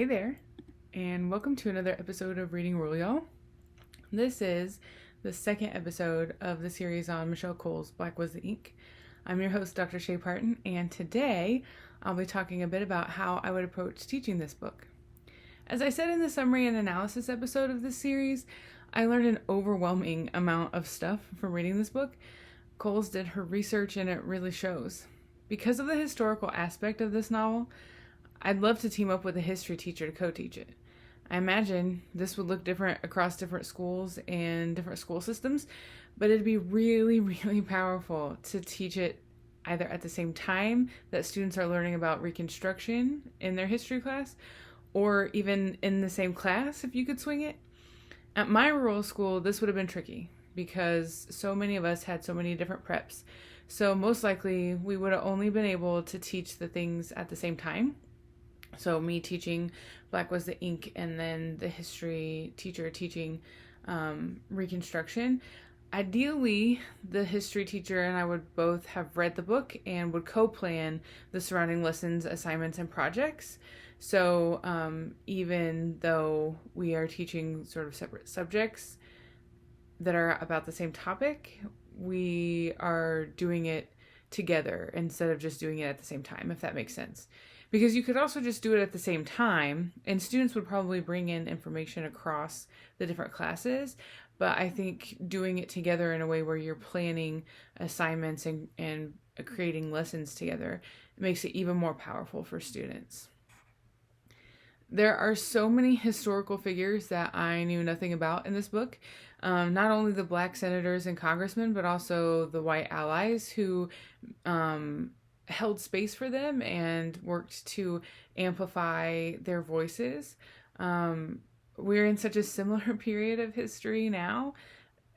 Hey there, and welcome to another episode of Reading Rule, y'all. This is the second episode of the series on Michelle Cole's Black Was the Ink. I'm your host, Dr. Shay Parton, and today I'll be talking a bit about how I would approach teaching this book. As I said in the summary and analysis episode of this series, I learned an overwhelming amount of stuff from reading this book. Coles did her research and it really shows. Because of the historical aspect of this novel, I'd love to team up with a history teacher to co-teach it. I imagine this would look different across different schools and different school systems, but it'd be really, really powerful to teach it either at the same time that students are learning about Reconstruction in their history class, or even in the same class if you could swing it. At my rural school, this would have been tricky because so many of us had so many different preps. So most likely we would have only been able to teach the things at the same time. So me teaching Black Was the Ink and then the history teacher teaching Reconstruction. Ideally, the history teacher and I would both have read the book and would co-plan the surrounding lessons, assignments, and projects. So even though we are teaching sort of separate subjects that are about the same topic, we are doing it together instead of just doing it at the same time, if that makes sense. Because you could also just do it at the same time, and students would probably bring in information across the different classes, but I think doing it together in a way where you're planning assignments and creating lessons together makes it even more powerful for students. There are so many historical figures that I knew nothing about in this book. Not only the black senators and congressmen, but also the white allies who held space for them and worked to amplify their voices. We're in such a similar period of history now,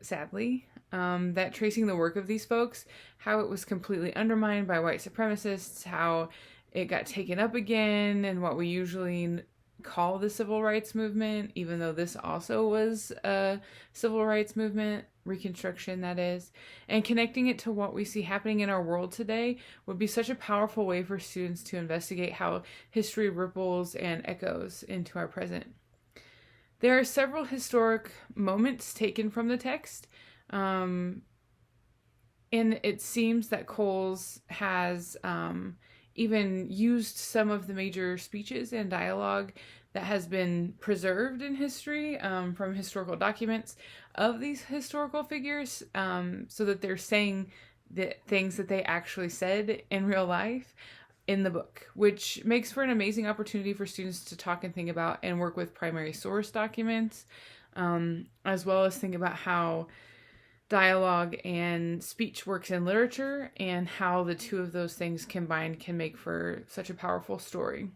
sadly, that tracing the work of these folks, how it was completely undermined by white supremacists, how it got taken up again, and what we usually call the civil rights movement, even though this also was a civil rights movement, Reconstruction that is, and connecting it to what we see happening in our world today would be such a powerful way for students to investigate how history ripples and echoes into our present. There are several historic moments taken from the text, and it seems that Coles has even used some of the major speeches and dialogue that has been preserved in history from historical documents of these historical figures, so that they're saying the things that they actually said in real life in the book, which makes for an amazing opportunity for students to talk and think about and work with primary source documents, as well as think about how dialogue and speech works in literature and how the two of those things combined can make for such a powerful story.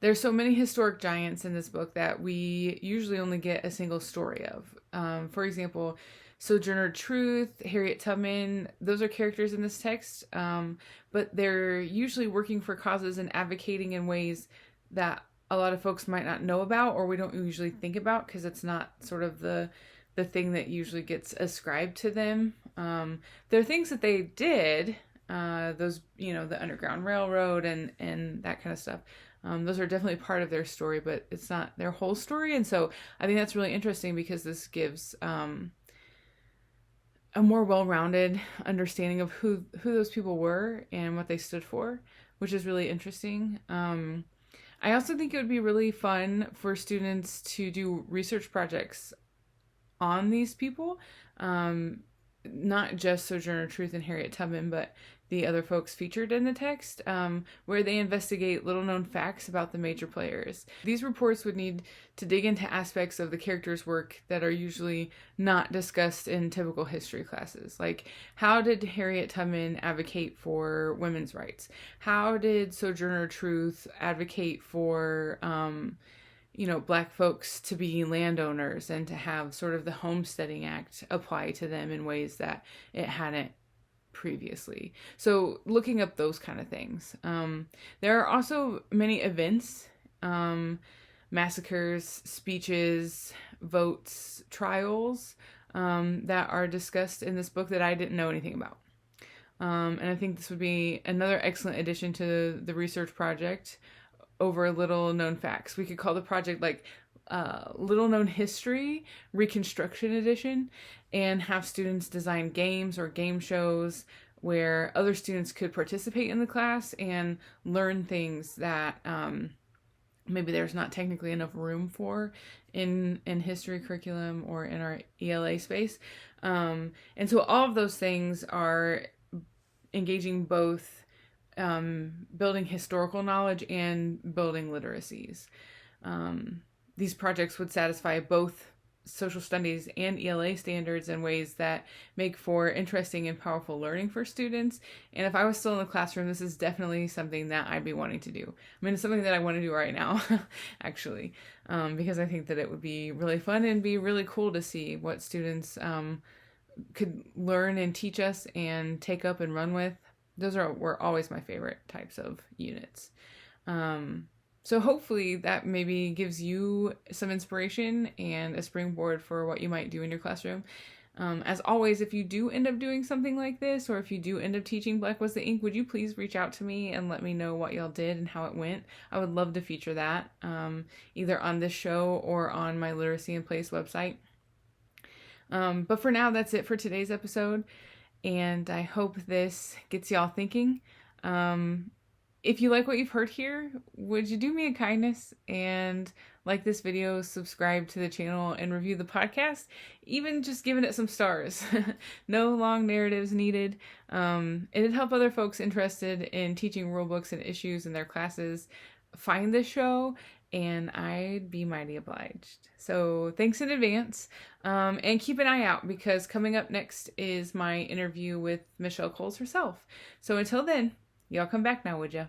There's so many historic giants in this book that we usually only get a single story of. For example, Sojourner Truth, Harriet Tubman, those are characters in this text, but they're usually working for causes and advocating in ways that a lot of folks might not know about or we don't usually think about because it's not sort of the thing that usually gets ascribed to them. There are things that they did, those, the Underground Railroad and that kind of stuff. Those are definitely part of their story, but it's not their whole story. And so I think that's really interesting because this gives a more well-rounded understanding of who those people were and what they stood for, which is really interesting. I also think it would be really fun for students to do research projects on these people, not just Sojourner Truth and Harriet Tubman, but the other folks featured in the text, where they investigate little-known facts about the major players. These reports would need to dig into aspects of the characters' work that are usually not discussed in typical history classes. Like, how did Harriet Tubman advocate for women's rights? How did Sojourner Truth advocate for Black folks to be landowners and to have sort of the Homesteading Act apply to them in ways that it hadn't previously. So looking up those kind of things. There are also many events, massacres, speeches, votes, trials that are discussed in this book that I didn't know anything about. And I think this would be another excellent addition to the research project over little known facts. We could call the project like little known history, Reconstruction Edition, and have students design games or game shows where other students could participate in the class and learn things that maybe there's not technically enough room for in history curriculum or in our ELA space. And so all of those things are engaging both building historical knowledge and building literacies. These projects would satisfy both social studies and ELA standards in ways that make for interesting and powerful learning for students. And if I was still in the classroom, this is definitely something that I'd be wanting to do. I mean, it's something that I want to do right now, actually, because I think that it would be really fun and be really cool to see what students could learn and teach us and take up and run with. Those were always my favorite types of units. So hopefully that maybe gives you some inspiration and a springboard for what you might do in your classroom. As always, if you do end up doing something like this, or if you do end up teaching Black Was the Ink, would you please reach out to me and let me know what y'all did and how it went? I would love to feature that, either on this show or on my Literacy in Place website. But for now, that's it for today's episode. And I hope this gets y'all thinking. If you like what you've heard here, would you do me a kindness and like this video, subscribe to the channel, and review the podcast? Even just giving it some stars. No long narratives needed. It'd help other folks interested in teaching rule books and issues in their classes find this show, and I'd be mighty obliged. So thanks in advance. And keep an eye out, because coming up next is my interview with Michelle Coles herself. So until then, y'all come back now, would ya?